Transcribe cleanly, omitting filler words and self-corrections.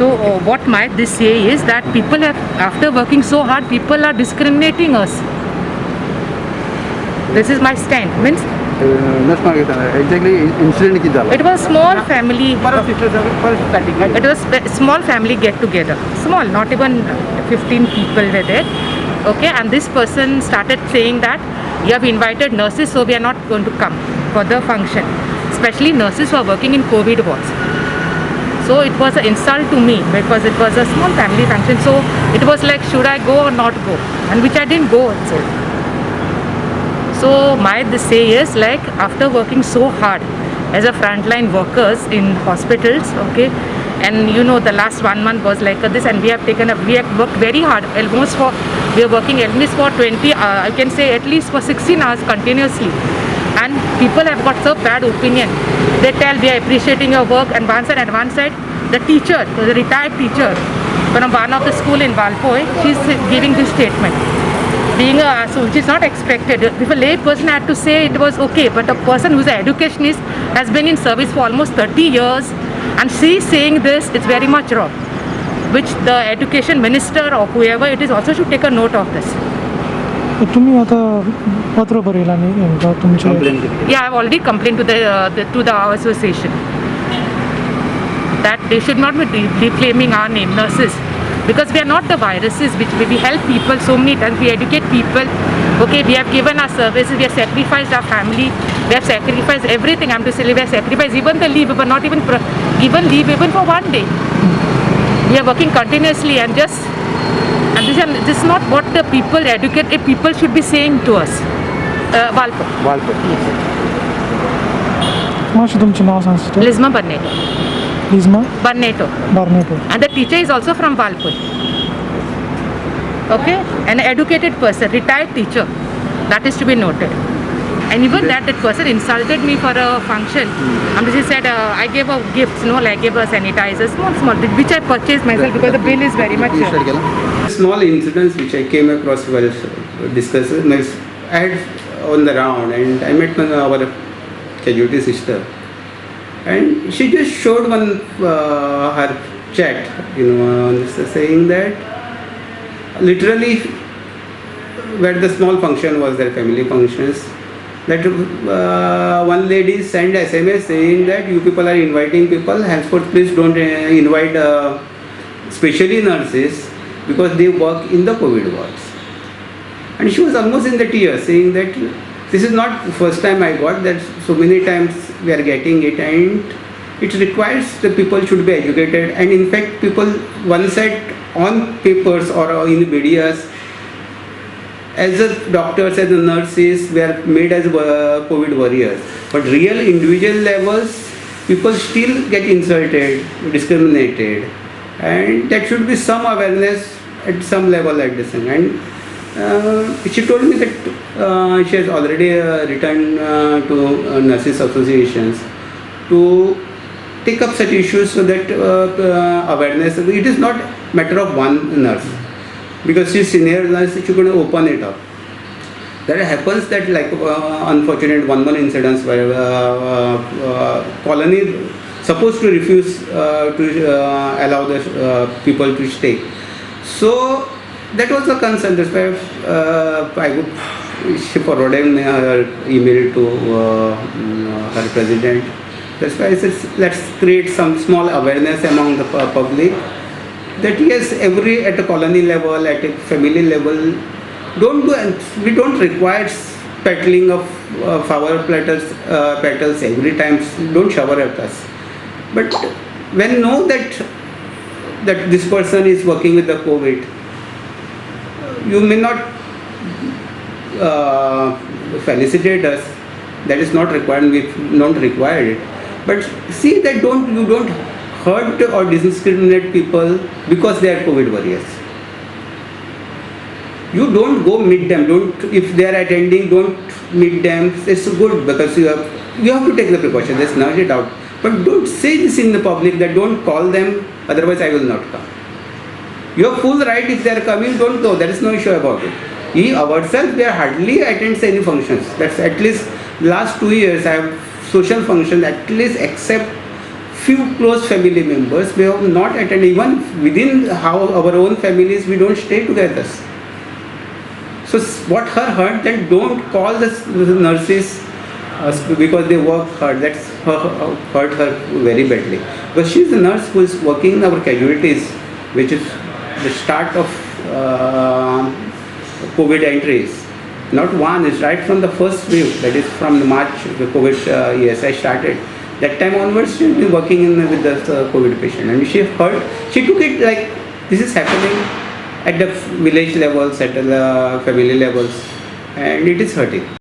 So what might this say is that people have, after working so hard, people are discriminating us. This is my stand. Means exactly incident की जाला it was small family. It was small family get together. Small, not even 15 people were there. Okay, and this person started saying that you have invited nurses, so we are not going to come for the function. Especially nurses who are working in COVID wards. So it was an insult to me because it was a small family function. So it was like, should I go or not go? And which I didn't go also. So my this say is like, after working so hard as a frontline workers in hospitals, okay, and you know the last 1 month was like this, and we have worked very hard, almost for, we are working at least for 20, I can say at least for 16 hours continuously, and people have got so bad opinion. They tell we are appreciating your work, and one side the teacher, the retired teacher from one of the school in Valpoi, she's giving this statement. Being so which is not expected. If a lay person had to say it was okay, but a person who's an educationist has been in service for almost 30 years, and she's saying this, it's very much wrong. Which the education minister or whoever it is also should take a note of this. तुम्ही आता पत्र भरेल आणि तुमचे Yeah, I've already complained to the association that they should not be reclaiming our name, nurses. Because we are not the viruses, which we help people so many times, we educate people. Okay, we have given our services, we have sacrificed our family, we have sacrificed everything. I'm to say, we have sacrificed even the leave, but not even given leave even for 1 day. We are working continuously, and this is not what the people, educated people should be saying to us. Valpo. माशी तुमचे नाव सांगते Lisma Barneto. लिझमा Barneto. बार्नेटो And the teacher is also from Valpoi. Okay? An educated person, retired teacher. That is to be noted. And even that person insulted me for a function. And she said, I gave her gifts, no, like I gave her sanitizers, small, which I purchased myself because the bill is very much. Small incidents which I came across while discussing. I had on the round, and I met our casualty sister. And she just showed one her chat, saying that literally where the small function was, their family functions, that one lady sent SMS saying that you people are inviting people, henceforth please don't invite especially nurses because they work in the COVID wards. And she was almost in the tears saying that this is not the first time I got that, so many times we are getting it, and it requires the people should be educated. And in fact people one side on papers or in medias as the doctors, as the nurses were made as COVID warriors, but real individual levels people still get insulted, discriminated, and that should be some awareness at some level at this time. And she told me that she has already written to nurses associations to take up such issues so that awareness, it is not matter of one nurse, because she's senior nurse, she could open it up. That happens that like unfortunate one more incidents where colony supposed to refuse to allow the people to stay. So that was a concern. That's why she forwarded her email to her president. That's why I said let's create some small awareness among the public that yes, at a colony level, at a family level, we don't require peddling of flower petals every time. Don't shower at us. But when know that this person is working with the COVID, you may not felicitate us. That is not required. We don't require it. But see that you don't hurt or discriminate people because they are COVID warriors. You don't go meet them. If they are attending, don't meet them. It's good because you have to take the precaution. There's no doubt. But don't say this in the public that don't call them. Otherwise, I will not come. You have full right if they are coming. Don't go. There is no issue about it. We ourselves, we are hardly attends any functions. That's at least last 2 years I have social functions at least except few close family members we have not attended. Even within our own families, we don't stay together. So what her hurt, then don't call the nurses because they work hard. That's hurt her very badly. Because she is the nurse who is working in our casualties, which is the start of COVID entries. Not one, is right from the first wave, that is from March, the COVID ESI started. That time onwards, she has been working with the COVID patient, and she took it like this is happening at the village levels, at the family levels, and it is hurting.